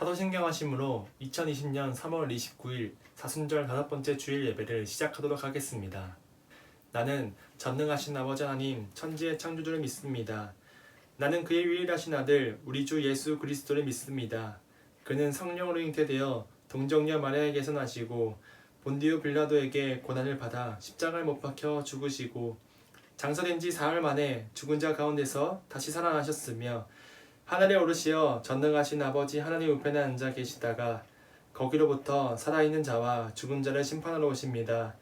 사도신경하심으로 2020년 3월 29일 사순절 5번째 주일 예배를 시작하도록 하겠습니다. 나는 전능하신 아버지 하나님 천지의 창조주를 믿습니다. 나는 그의 유일하신 아들 우리 주 예수 그리스도를 믿습니다. 그는 성령으로 잉태되어 동정녀 마리아에게서 나시고 본디오 빌라도에게 고난을 받아 십자가에 못 박혀 죽으시고 장사된 지 사흘 만에 죽은 자 가운데서 다시 살아나셨으며 하늘에 오르시어 전능하신 아버지 하나님 우편에 앉아 계시다가 거기로부터 살아있는 자와 죽은 자를 심판하러 오십니다.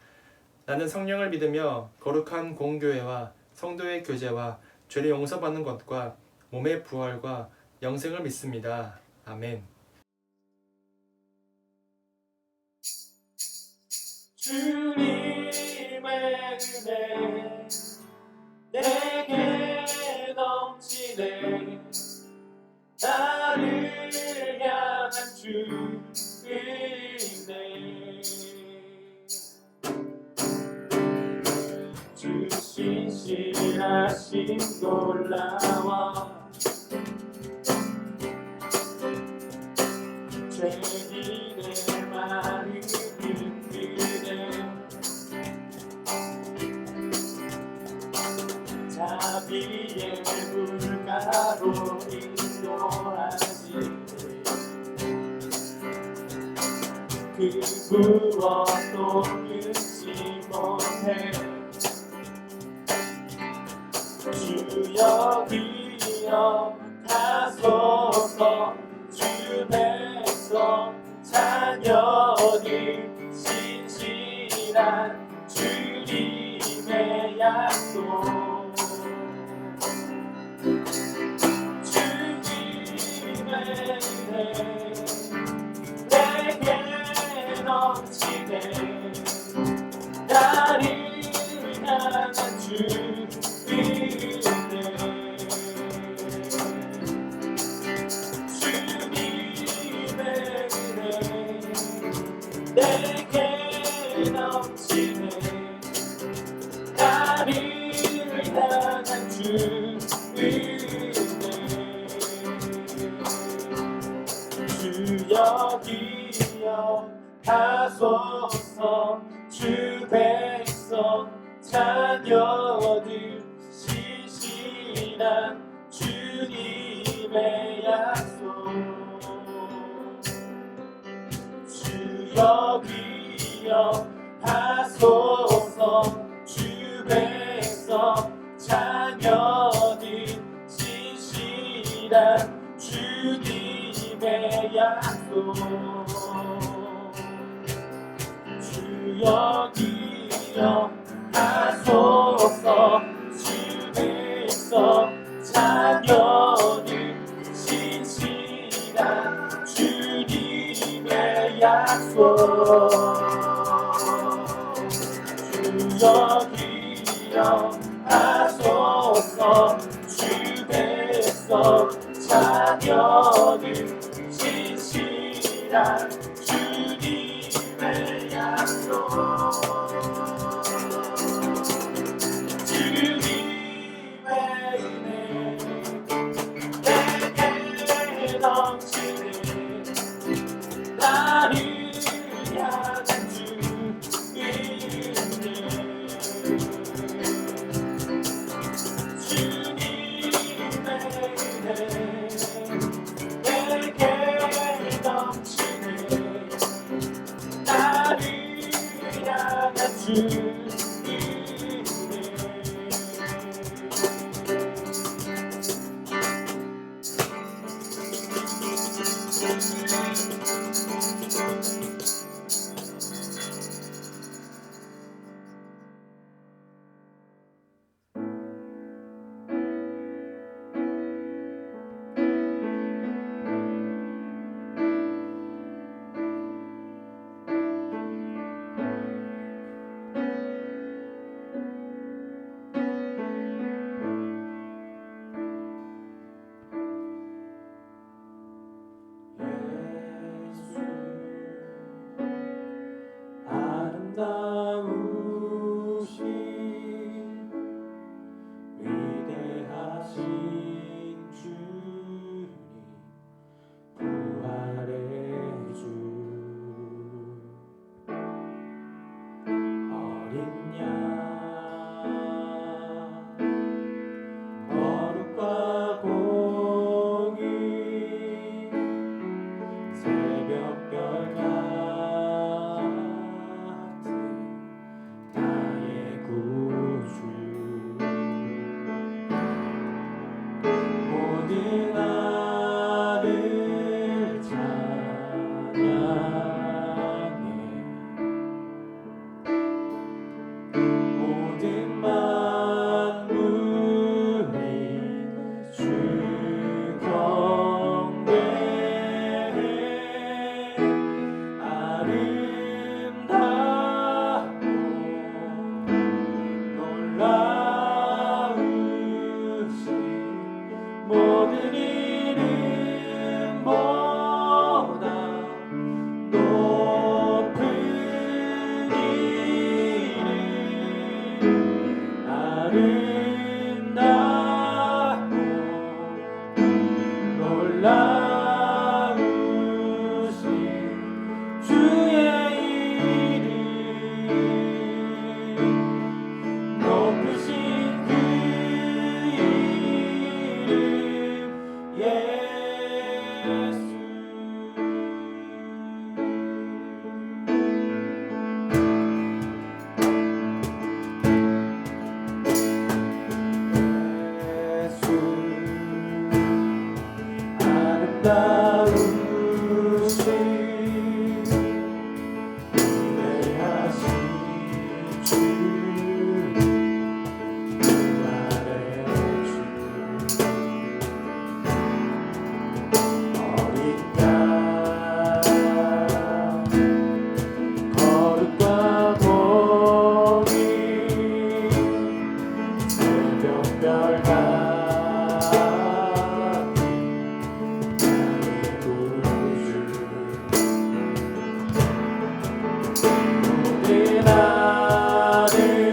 나는 성령을 믿으며 거룩한 공교회와 성도의 교제와 죄를 용서받는 것과 몸의 부활과 영생을 믿습니다. 아멘. 주님의 은혜 내게 넘치네. 나를 향한 주 은혜 주 신실하심 놀라워 죄인의 마음을 이끄네. 자비의 물가로 인도하시네. 그 무엇도 끊지 못해. 주여 기억하소서. 주 백성 자녀들 신실한 주님의 약속. 주님의 은혜 내게 넘치네. 나를 향한 주 은혜 주님의 은혜 내게 넘치네. 나를 향한 주 은혜 주여 기억하소서. 주 백성 자녀들 신실한 주님의 약속. 주여 기억하소서. 주 백성 자녀들 신실한 주님의 약속. 주여 기억하소서. 주 백성 자녀들 신실한 주님의 약속. 주여 기억하소서. 주 백성 자녀들 신실한 주님의 약속. 주님의 은혜 내게 넘치네. 나를 향한 주 은혜 주님의 은혜 내게 넘치네. 나를 향한 주 모든 만물이 주 경배해 아름답고 놀라우신 모든 이름보다 높은 이름 아름답고 놀라우신 주의 이름 높으신 그 이름 예수 예수 아름다우신 위대하신 주 나의 주 어린 양 거룩과 공의 새벽별 같은 나의 구주 모든 하늘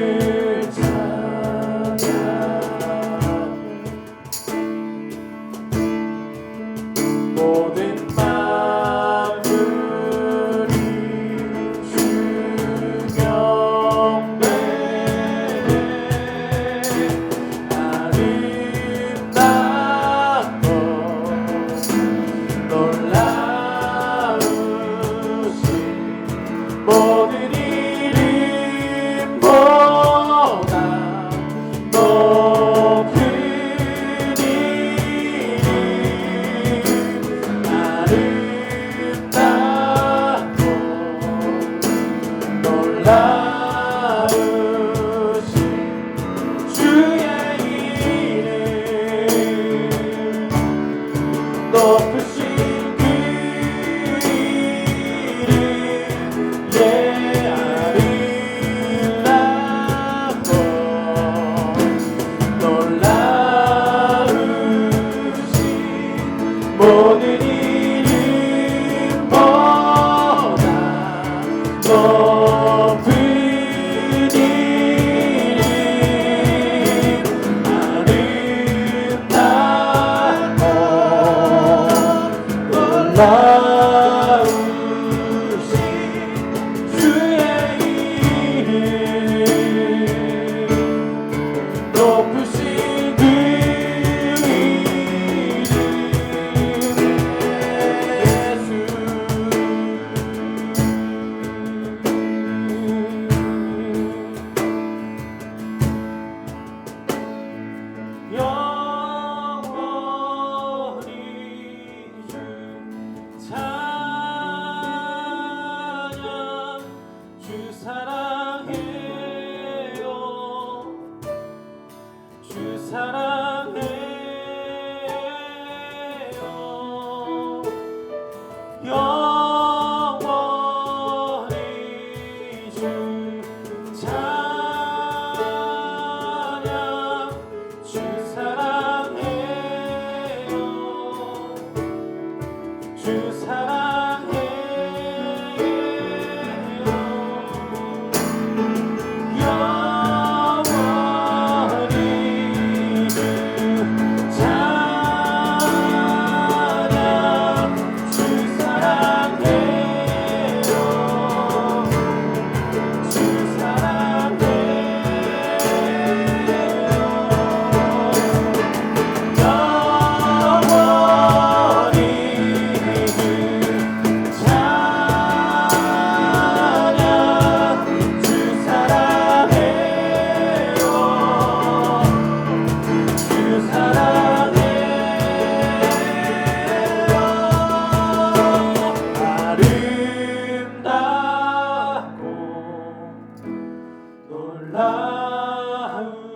놀라우신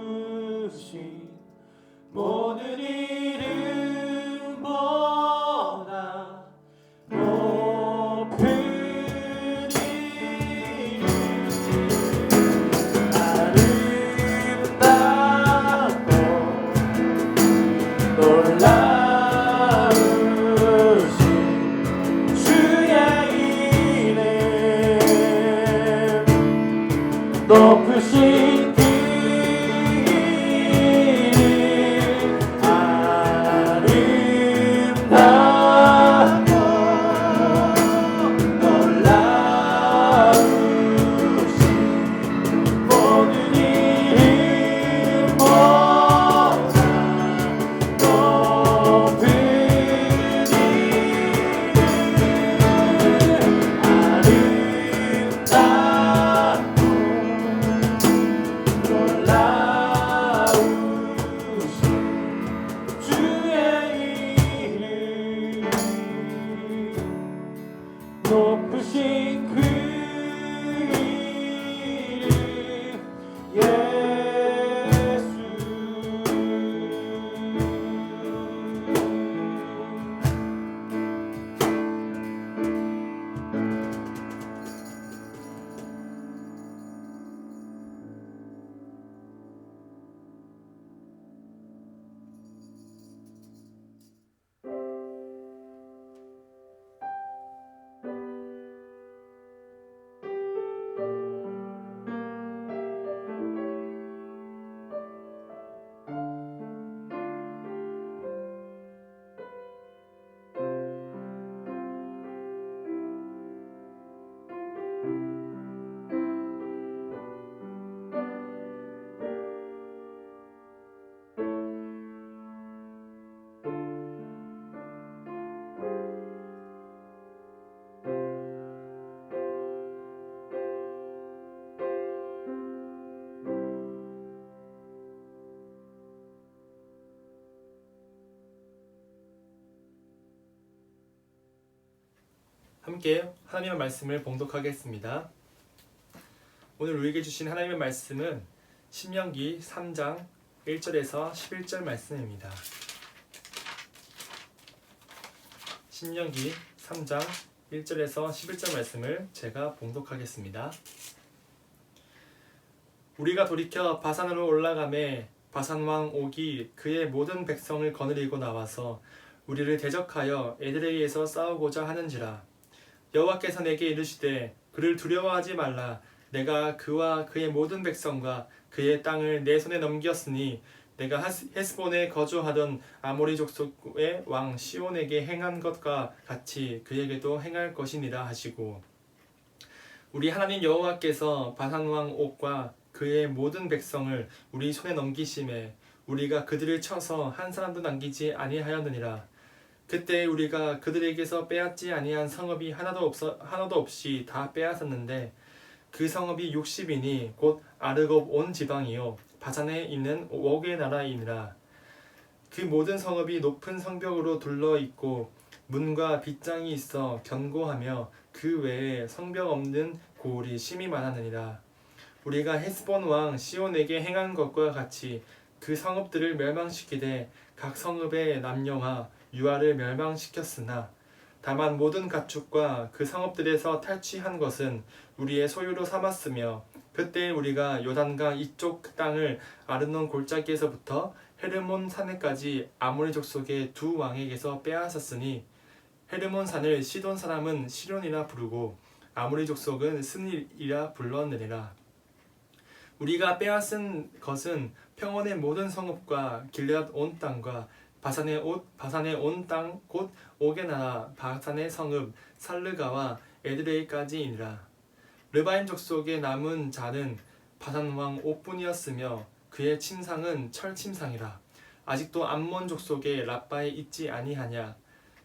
모든 이름보다 높은 이름 아름답고 놀라우신 주의 이름 높으신 그 이름 아름답고 놀라우신 모든 이름보다 높은 이름 아름답고 놀라우신 주의 이름 높으신 그 이름 예수 함께 하나님의 말씀을 봉독하겠습니다. 오늘 우리에게 주신 하나님의 말씀은 신명기 3장 1절에서 11절 말씀입니다. 신명기 3장 1절에서 11절 말씀을 제가 봉독하겠습니다. 우리가 돌이켜 바산으로 올라가매 바산왕 옥이 그의 모든 백성을 거느리고 나와서 우리를 대적하여 에드레이에서 싸우고자 하는지라. 여호와께서 내게 이르시되 그를 두려워하지 말라. 내가 그와 그의 모든 백성과 그의 땅을 내 손에 넘겼으니 내가 헤스본에 거주하던 아모리 족속의 왕 시온에게 행한 것과 같이 그에게도 행할 것이니라 하시고, 우리 하나님 여호와께서 바산 왕 옥과 그의 모든 백성을 우리 손에 넘기심에 우리가 그들을 쳐서 한 사람도 남기지 아니하였느니라. 그때 우리가 그들에게서 빼앗지 아니한 성읍이 하나도 없이 다 빼앗았는데 그 성읍이 60이니 곧 아르곱 온 지방이요 바산에 있는 옥의 나라이니라. 그 모든 성읍이 높은 성벽으로 둘러 있고 문과 빗장이 있어 견고하며 그 외에 성벽 없는 고을이 심히 많았느니라. 우리가 헤스본 왕 시온에게 행한 것과 같이 그 성읍들을 멸망시키되 각 성읍의 남녀와 유아를 멸망시켰으나 다만 모든 가축과 그 성읍들에서 탈취한 것은 우리의 소유로 삼았으며, 그때 우리가 요단강 이쪽 땅을 아르논 골짜기에서부터 헤르몬 산에까지 아모리 족속의 두 왕에게서 빼앗았으니 헤르몬 산을 시돈 사람은 시론이라 부르고 아모리 족속은 스닐이라 불렀느니라. 우리가 빼앗은 것은 평원의 모든 성읍과 길르앗 온 땅과 바산의 온 땅 곧 옥의 나라 바산의 성읍 살르가와 에드레이까지이니라. 르바임 족속의 남은 자는 바산 왕 옥뿐이었으며 그의 침상은 철 침상이라. 아직도 암몬 족속의 라빠에 있지 아니하냐.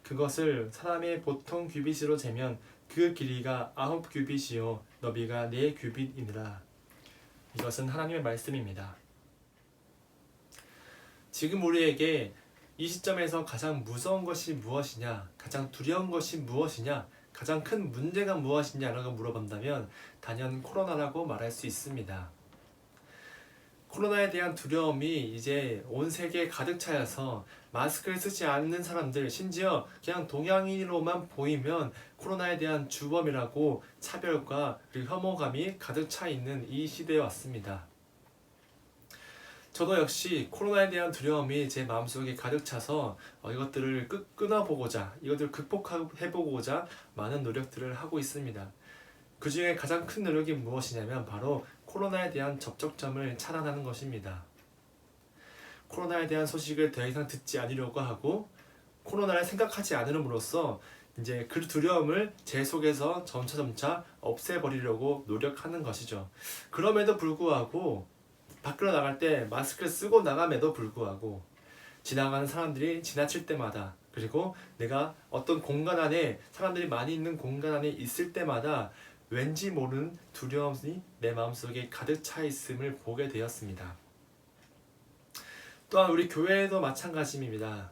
그것을 사람의 보통 규빗으로 재면 그 길이가 9규빗이요 너비가 4규빗이니라. 이것은 하나님의 말씀입니다. 지금 우리에게 이 시점에서 가장 무서운 것이 무엇이냐, 가장 두려운 것이 무엇이냐, 가장 큰 문제가 무엇이냐라고 물어본다면 단연 코로나라고 말할 수 있습니다. 코로나에 대한 두려움이 이제 온 세계에 가득 차여서 마스크를 쓰지 않는 사람들, 심지어 그냥 동양인으로만 보이면 코로나에 대한 주범이라고 차별과 그리고 혐오감이 가득 차 있는 이 시대에 왔습니다. 저도 역시 코로나에 대한 두려움이 제 마음속에 가득 차서 이것들을 끊어보고자, 이것들을 극복해보고자 많은 노력들을 하고 있습니다. 그 중에 가장 큰 노력이 무엇이냐면 바로 코로나에 대한 접촉점을 차단하는 것입니다. 코로나에 대한 소식을 더 이상 듣지 않으려고 하고 코로나를 생각하지 않음으로써 이제 그 두려움을 제 속에서 점차 없애버리려고 노력하는 것이죠. 그럼에도 불구하고 밖으로 나갈 때 마스크를 쓰고 나감에도 불구하고 지나가는 사람들이 지나칠 때마다, 그리고 내가 어떤 공간 안에, 사람들이 많이 있는 공간 안에 있을 때마다 왠지 모르는 두려움이 내 마음속에 가득 차 있음을 보게 되었습니다. 또한 우리 교회에도 마찬가지입니다.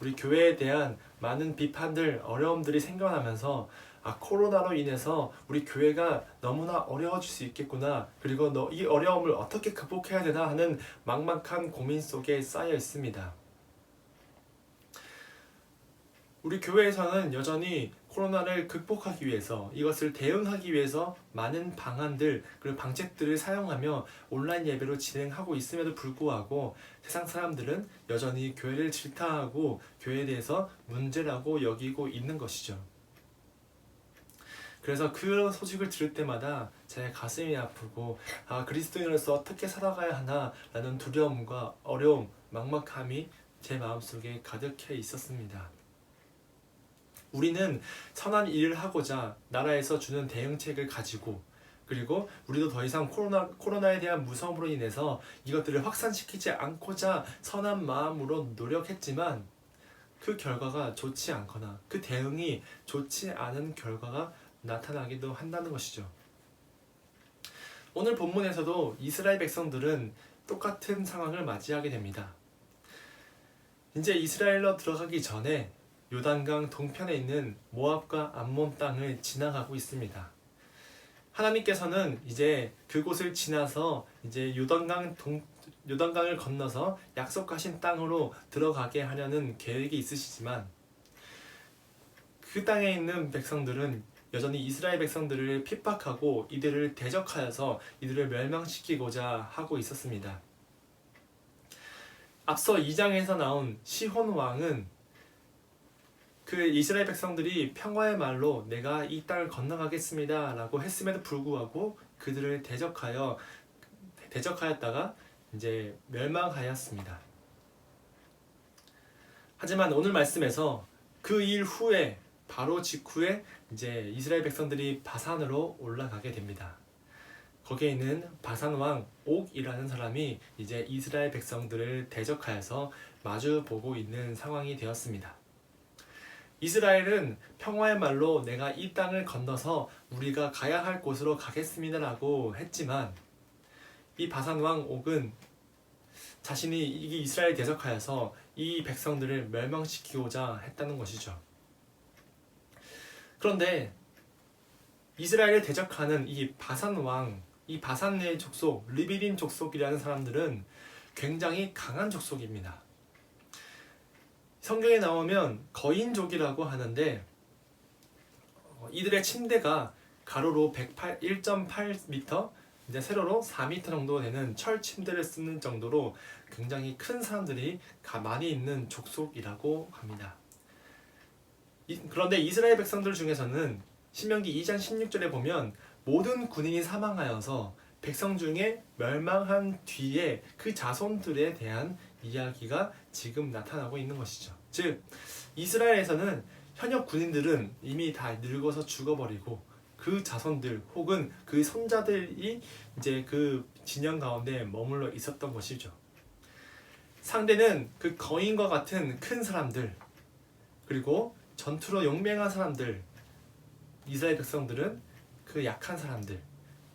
우리 교회에 대한 많은 비판들, 어려움들이 생겨나면서 코로나로 인해서 우리 교회가 너무나 어려워질 수 있겠구나, 그리고 이 어려움을 어떻게 극복해야 되나 하는 막막한 고민 속에 쌓여 있습니다. 우리 교회에서는 여전히 코로나를 극복하기 위해서, 이것을 대응하기 위해서 많은 방안들 그리고 방책들을 사용하며 온라인 예배로 진행하고 있음에도 불구하고 세상 사람들은 여전히 교회를 질타하고 교회에 대해서 문제라고 여기고 있는 것이죠. 그래서 그런 소식을 들을 때마다 제 가슴이 아프고 그리스도인으로서 어떻게 살아가야 하나 라는 두려움과 어려움, 막막함이 제 마음속에 가득해 있었습니다. 우리는 선한 일을 하고자 나라에서 주는 대응책을 가지고, 그리고 우리도 더 이상 코로나에 대한 무서움으로 인해서 이것들을 확산시키지 않고자 선한 마음으로 노력했지만 그 결과가 좋지 않거나 그 대응이 좋지 않은 결과가 나타나기도 한다는 것이죠. 오늘 본문에서도 이스라엘 백성들은 똑같은 상황을 맞이하게 됩니다. 이제 이스라엘로 들어가기 전에 요단강 동편에 있는 모압과 암몬 땅을 지나가고 있습니다. 하나님께서는 이제 그곳을 지나서 이제 요단강을 건너서 약속하신 땅으로 들어가게 하려는 계획이 있으시지만 그 땅에 있는 백성들은 여전히 이스라엘 백성들을 핍박하고 이들을 대적하여서 이들을 멸망시키고자 하고 있었습니다. 앞서 2장에서 나온 시혼 왕은 그 이스라엘 백성들이 평화의 말로 내가 이 땅을 건너가겠습니다 라고 했음에도 불구하고 그들을 대적하였다가 이제 멸망하였습니다. 하지만 오늘 말씀에서 그 일 후에 바로 직후에 이제 이스라엘 백성들이 바산으로 올라가게 됩니다. 거기에 있는 바산 왕 옥이라는 사람이 이제 이스라엘 백성들을 대적하여서 마주보고 있는 상황이 되었습니다. 이스라엘은 평화의 말로 내가 이 땅을 건너서 우리가 가야 할 곳으로 가겠습니다라고 했지만 이 바산 왕 옥은 자신이 이 이스라엘 대적하여서 이 백성들을 멸망시키고자 했다는 것이죠. 그런데 이스라엘을 대적하는 이 바산 왕, 이 바산의 족속, 르비딘 족속이라는 사람들은 굉장히 강한 족속입니다. 성경에 나오면 거인족이라고 하는데 이들의 침대가 가로로 1.8m, 이제 세로로 4m 정도 되는 철 침대를 쓰는 정도로 굉장히 큰 사람들이 많이 있는 족속이라고 합니다. 그런데 이스라엘 백성들 중에서는 신명기 2장 16절에 보면 모든 군인이 사망하여서 백성 중에 멸망한 뒤에 그 자손들에 대한 이야기가 지금 나타나고 있는 것이죠. 즉 이스라엘에서는 현역 군인들은 이미 다 늙어서 죽어버리고 그 자손들 혹은 그 손자들이 이제 그 진영 가운데 머물러 있었던 것이죠. 상대는 그 거인과 같은 큰 사람들, 그리고 전투로 용맹한 사람들. 이스라엘 백성들은 그 약한 사람들,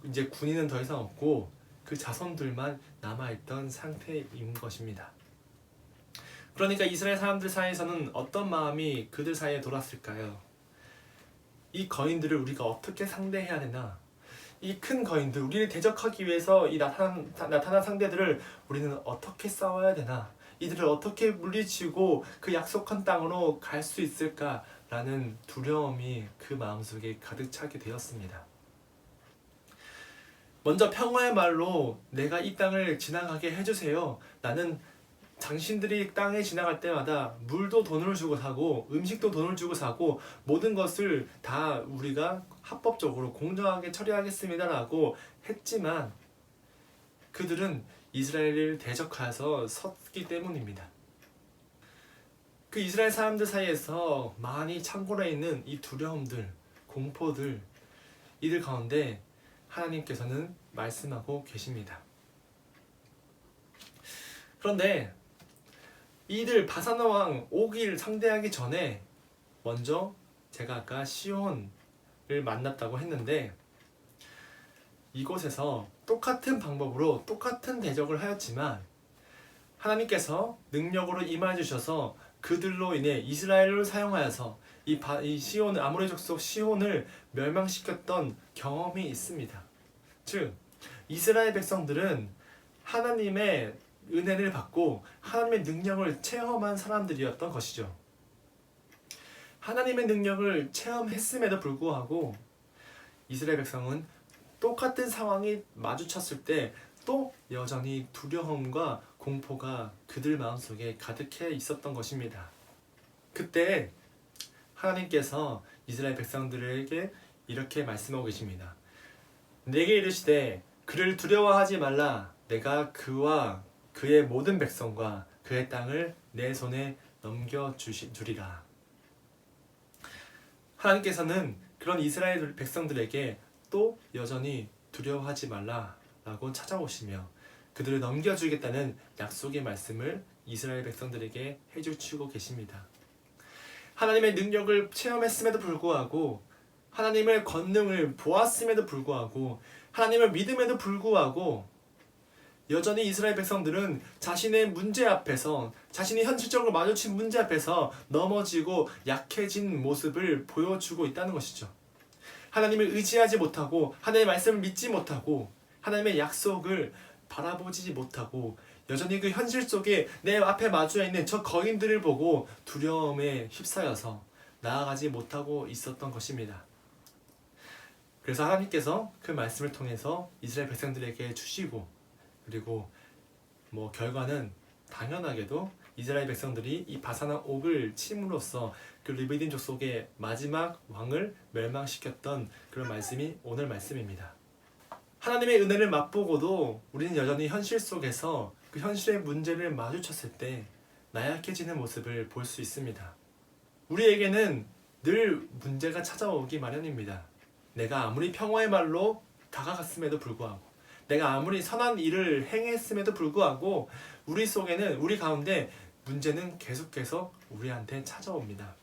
이제 군인은 더 이상 없고 그 자손들만 남아있던 상태인 것입니다. 그러니까 이스라엘 사람들 사이에서는 어떤 마음이 그들 사이에 돌았을까요? 이 거인들을 우리가 어떻게 상대해야 되나? 이 큰 거인들, 우리를 대적하기 위해서 이 나타난 상대들을 우리는 어떻게 싸워야 되나? 이들을 어떻게 물리치고 그 약속한 땅으로 갈 수 있을까라는 두려움이 그 마음속에 가득 차게 되었습니다. 먼저 평화의 말로 내가 이 땅을 지나가게 해주세요. 나는 당신들이 땅에 지나갈 때마다 물도 돈을 주고 사고 음식도 돈을 주고 사고 모든 것을 다 우리가 합법적으로 공정하게 처리하겠습니다라고 했지만 그들은 이스라엘을 대적하여서 섰기 때문입니다. 그 이스라엘 사람들 사이에서 많이 창고에 있는 이 두려움들, 공포들, 이들 가운데 하나님께서는 말씀하고 계십니다. 그런데 이들 바산 왕 옥을 상대하기 전에 먼저 제가 아까 시온을 만났다고 했는데 이곳에서 똑같은 방법으로 똑같은 대적을 하였지만 하나님께서 능력으로 임하여 주셔서 그들로 인해 이스라엘을 사용하여서 이 시온, 아모리 족속 시온을 멸망시켰던 경험이 있습니다. 즉 이스라엘 백성들은 하나님의 은혜를 받고 하나님의 능력을 체험한 사람들이었던 것이죠. 하나님의 능력을 체험했음에도 불구하고 이스라엘 백성은 똑같은 상황이 마주쳤을 때 또 여전히 두려움과 공포가 그들 마음속에 가득해 있었던 것입니다. 그때 하나님께서 이스라엘 백성들에게 이렇게 말씀하고 계십니다. 내게 이르시되 그를 두려워하지 말라. 내가 그와 그의 모든 백성과 그의 땅을 내 손에 넘겨주리라. 하나님께서는 그런 이스라엘 백성들에게 또 여전히 두려워하지 말라라고 찾아오시며 그들을 넘겨주겠다는 약속의 말씀을 이스라엘 백성들에게 해주시고 계십니다. 하나님의 능력을 체험했음에도 불구하고 하나님의 권능을 보았음에도 불구하고 하나님을 믿음에도 불구하고 여전히 이스라엘 백성들은 자신의 문제 앞에서 자신이 현실적으로 마주친 문제 앞에서 넘어지고 약해진 모습을 보여주고 있다는 것이죠. 하나님을 의지하지 못하고 하나님의 말씀을 믿지 못하고 하나님의 약속을 바라보지 못하고 여전히 그 현실 속에 내 앞에 마주해 있는 저 거인들을 보고 두려움에 휩싸여서 나아가지 못하고 있었던 것입니다. 그래서 하나님께서 그 말씀을 통해서 이스라엘 백성들에게 주시고 그리고 결과는 당연하게도 이스라엘 백성들이 이 바산왕 옥을 침으로써 그 르비딘 족속의 마지막 왕을 멸망시켰던 그런 말씀이 오늘 말씀입니다. 하나님의 은혜를 맛보고도 우리는 여전히 현실 속에서 그 현실의 문제를 마주쳤을 때 나약해지는 모습을 볼 수 있습니다. 우리에게는 늘 문제가 찾아오기 마련입니다. 내가 아무리 평화의 말로 다가갔음에도 불구하고 내가 아무리 선한 일을 행했음에도 불구하고 우리 가운데 문제는 계속해서 우리한테 찾아옵니다.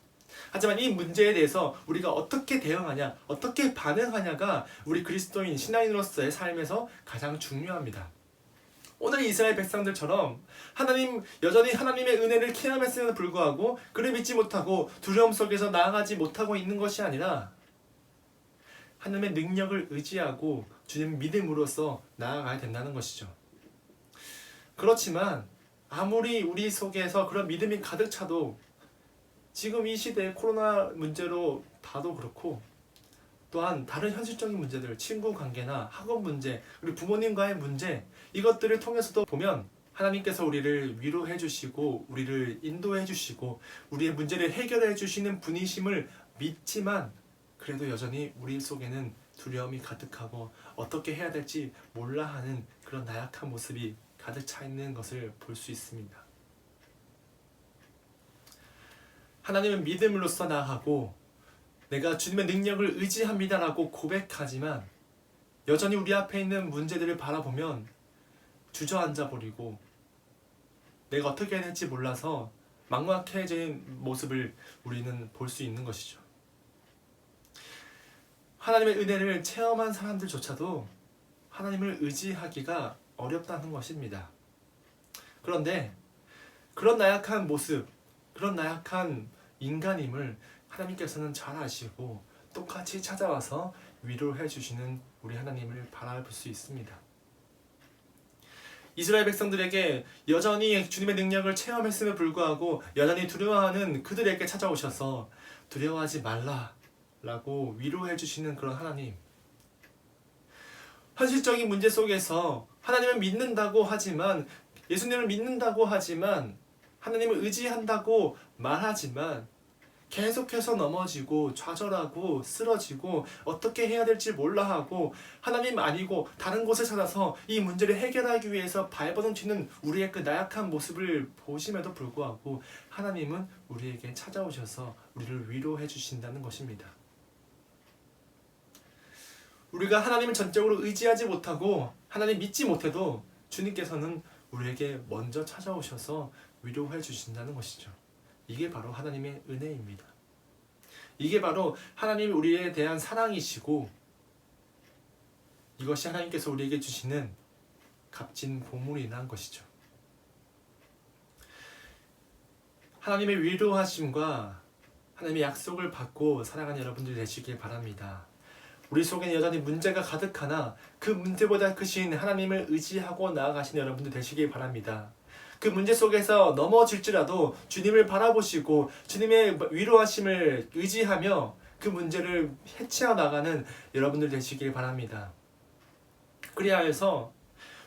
하지만 이 문제에 대해서 우리가 어떻게 대응하냐, 어떻게 반응하냐가 우리 그리스도인 신앙인으로서의 삶에서 가장 중요합니다. 오늘 이스라엘 백성들처럼 여전히 하나님의 은혜를 체험했음에도 불구하고 그를 믿지 못하고 두려움 속에서 나아가지 못하고 있는 것이 아니라 하나님의 능력을 의지하고 주님 믿음으로써 나아가야 된다는 것이죠. 그렇지만 아무리 우리 속에서 그런 믿음이 가득 차도 지금 이 시대의 코로나 문제로 봐도 그렇고 또한 다른 현실적인 문제들, 친구 관계나 학업 문제, 그리고 부모님과의 문제 이것들을 통해서도 보면 하나님께서 우리를 위로해 주시고 우리를 인도해 주시고 우리의 문제를 해결해 주시는 분이심을 믿지만 그래도 여전히 우리 속에는 두려움이 가득하고 어떻게 해야 될지 몰라 하는 그런 나약한 모습이 가득 차 있는 것을 볼 수 있습니다. 하나님은 믿음으로써 나아가고 내가 주님의 능력을 의지합니다라고 고백하지만 여전히 우리 앞에 있는 문제들을 바라보면 주저앉아 버리고 내가 어떻게 해야 될지 몰라서 막막해진 모습을 우리는 볼 수 있는 것이죠. 하나님의 은혜를 체험한 사람들조차도 하나님을 의지하기가 어렵다는 것입니다. 그런데 그런 나약한 모습, 그런 나약한 인간임을 하나님께서는 잘 아시고 똑같이 찾아와서 위로해 주시는 우리 하나님을 바라볼 수 있습니다. 이스라엘 백성들에게 여전히 주님의 능력을 체험했음에 불구하고 여전히 두려워하는 그들에게 찾아오셔서 두려워하지 말라 라고 위로해 주시는 그런 하나님. 현실적인 문제 속에서 하나님을 믿는다고 하지만, 예수님을 믿는다고 하지만, 하나님을 의지한다고 말하지만 계속해서 넘어지고 좌절하고 쓰러지고 어떻게 해야 될지 몰라 하고 하나님 아니고 다른 곳을 찾아서 이 문제를 해결하기 위해서 발버둥 치는 우리의 그 나약한 모습을 보심에도 불구하고 하나님은 우리에게 찾아오셔서 우리를 위로해 주신다는 것입니다. 우리가 하나님을 전적으로 의지하지 못하고 하나님 믿지 못해도 주님께서는 우리에게 먼저 찾아오셔서 위로해 주신다는 것이죠. 이게 바로 하나님의 은혜입니다. 이게 바로 하나님이 우리에 대한 사랑이시고 이것이 하나님께서 우리에게 주시는 값진 보물이란 것이죠. 하나님의 위로하심과 하나님의 약속을 받고 살아가는 여러분들이 되시길 바랍니다. 우리 속에는 여전히 문제가 가득하나 그 문제보다 크신 하나님을 의지하고 나아가시는 여러분들 되시길 바랍니다. 그 문제 속에서 넘어질지라도 주님을 바라보시고 주님의 위로하심을 의지하며 그 문제를 해치어 나가는 여러분들 되시길 바랍니다. 그래야 해서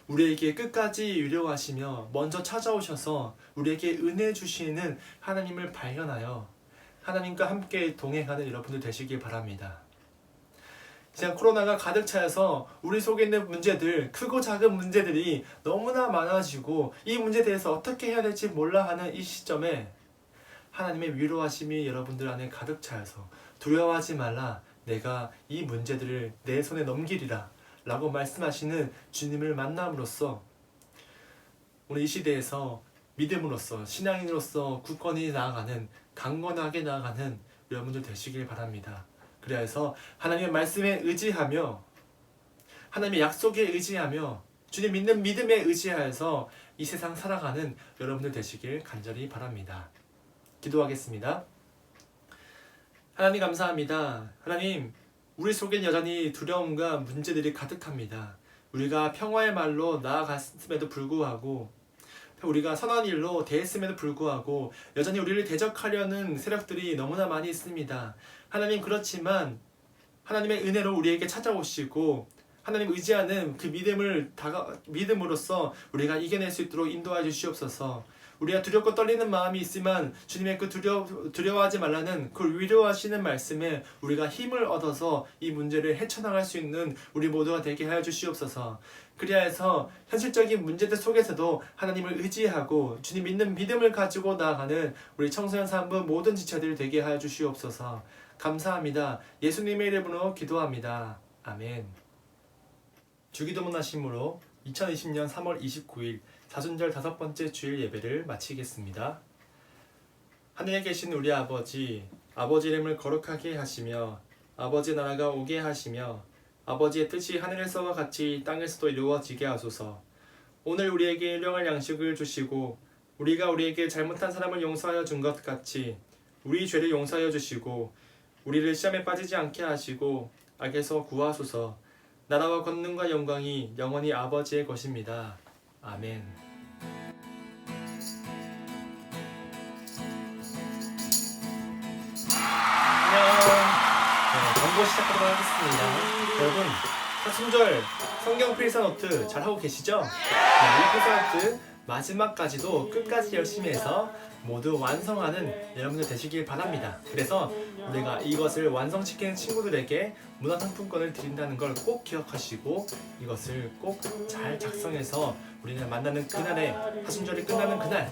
우리에게 끝까지 위로하시며 먼저 찾아오셔서 우리에게 은혜 주시는 하나님을 발견하여 하나님과 함께 동행하는 여러분들 되시길 바랍니다. 그냥 코로나가 가득 차여서 우리 속에 있는 문제들, 크고 작은 문제들이 너무나 많아지고 이 문제에 대해서 어떻게 해야 될지 몰라 하는 이 시점에 하나님의 위로하심이 여러분들 안에 가득 차여서 두려워하지 말라, 내가 이 문제들을 내 손에 넘기리라 라고 말씀하시는 주님을 만남으로써 오늘 이 시대에서 믿음으로써 신앙인으로서 굳건히 나아가는, 강건하게 나아가는 여러분들 되시길 바랍니다. 그래서 하나님의 말씀에 의지하며 하나님의 약속에 의지하며 주님 믿는 믿음에 의지하여서 이 세상 살아가는 여러분들 되시길 간절히 바랍니다. 기도하겠습니다. 하나님 감사합니다. 하나님, 우리 속엔 여전히 두려움과 문제들이 가득합니다. 우리가 평화의 말로 나아갔음에도 불구하고 우리가 선한 일로 대했음에도 불구하고 여전히 우리를 대적하려는 세력들이 너무나 많이 있습니다. 하나님, 그렇지만 하나님의 은혜로 우리에게 찾아오시고 하나님 의지하는 그 믿음으로써 우리가 이겨낼 수 있도록 인도하여 주시옵소서. 우리가 두렵고 떨리는 마음이 있지만 주님의 그 두려워하지 말라는 그 위로하시는 말씀에 우리가 힘을 얻어서 이 문제를 헤쳐나갈 수 있는 우리 모두가 되게 하여 주시옵소서. 그리하여 해서 현실적인 문제들 속에서도 하나님을 의지하고 주님 믿는 믿음을 가지고 나아가는 우리 청소년 산부 모든 지체들 되게 하여 주시옵소서. 감사합니다. 예수님의 이름으로 기도합니다. 아멘. 주기도문 하심으로 2020년 3월 29일 사순절 5번째 주일 예배를 마치겠습니다. 하늘에 계신 우리 아버지, 아버지 이름을 거룩하게 하시며 아버지 나라가 오게 하시며 아버지의 뜻이 하늘에서와 같이 땅에서도 이루어지게 하소서. 오늘 우리에게 일용할 양식을 주시고 우리가 우리에게 잘못한 사람을 용서하여 준 것 같이 우리 죄를 용서하여 주시고 우리를 시험에 빠지지 않게 하시고 악에서 구하소서. 나라와 권능과 영광이 영원히 아버지의 것입니다. 아멘. 광고 시작하도록 하겠습니다. 여러분, 사순절 성경 필사 노트 잘 하고 계시죠? 이 필사 노트 마지막까지도 끝까지 열심히 해서 모두 완성하는 여러분들 되시길 바랍니다. 그래서 우리가 이것을 완성시키는 친구들에게 문화상품권을 드린다는 걸 꼭 기억하시고 이것을 꼭 잘 작성해서 우리가 만나는 그날에, 사순절이 끝나는 그날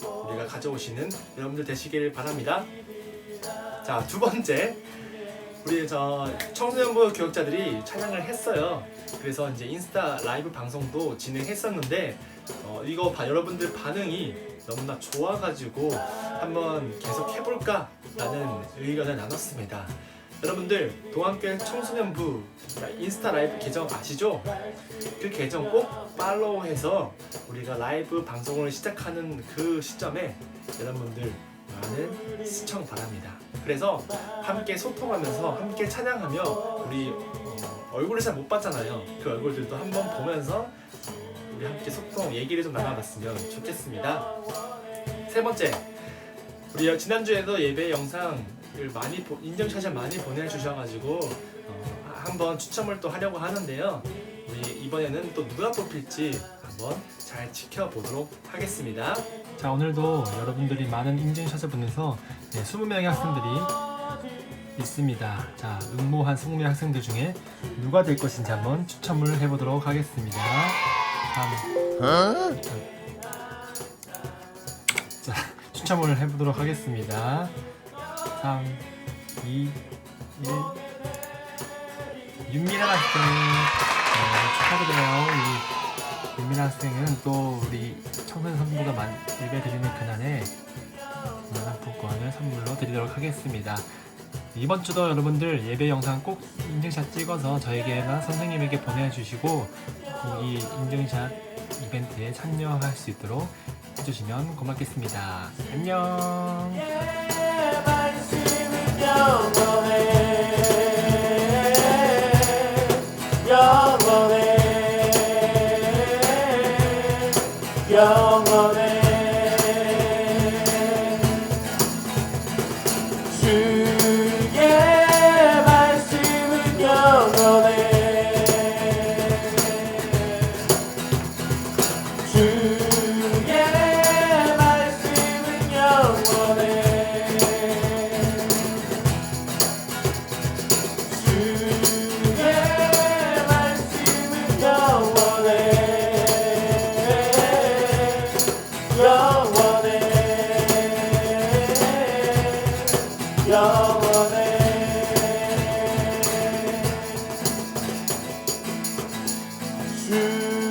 우리가 가져오시는 여러분들 되시길 바랍니다. 자, 두 번째, 우리 청소년부 교육자들이 촬영을 했어요. 그래서 이제 인스타 라이브 방송도 진행했었는데 이거 여러분들 반응이 너무나 좋아가지고 한번 계속 해볼까 라는 의견을 나눴습니다. 여러분들 동안교회 청소년부 인스타 라이브 계정 아시죠? 그 계정 꼭 팔로우해서 우리가 라이브 방송을 시작하는 그 시점에 여러분들 많은 시청 바랍니다. 그래서 함께 소통하면서 함께 찬양하며 우리 얼굴을 잘 못 봤잖아요. 그 얼굴들도 한번 보면서 우리 함께 소통, 얘기를 좀 나눠봤으면 좋겠습니다. 세 번째, 우리 지난주에도 예배 영상을 많이 인증샷을 많이 보내주셔가지고 한번 추첨을 또 하려고 하는데요. 우리 이번에는 또 누가 뽑힐지 한번 잘 지켜보도록 하겠습니다. 자, 오늘도 여러분들이 많은 인증샷을 보내서 20명의 학생들이 있습니다. 자, 응모한 20명의 학생들 중에 누가 될 것인지 한번 추첨을 해보도록 하겠습니다. 자, 추첨을 해보도록 하겠습니다. 3, 2, 1. 윤미란 학생, 축하드려요. 우리 윤미란 학생은 또 우리 청소년 선부가 예배 드리는 그날에 문화상품권을 선물로 드리도록 하겠습니다. 이번 주도 여러분들 예배 영상 꼭 인증샷 찍어서 저에게나 선생님에게 보내주시고 이 인증샷 이벤트에 참여할 수 있도록 해주시면 고맙겠습니다. 안녕. 영원해 주의 말씀은 영원해 주의 말씀은 영원해 주의 말씀은 영원해 영원해 영원해 주의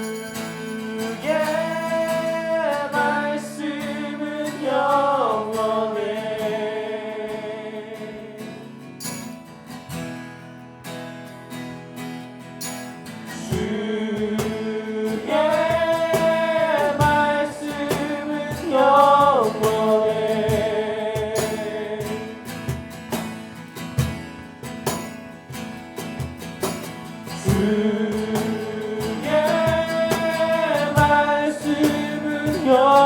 말씀은 영원해 주의 말씀은 영원해 주의 말씀은 영원해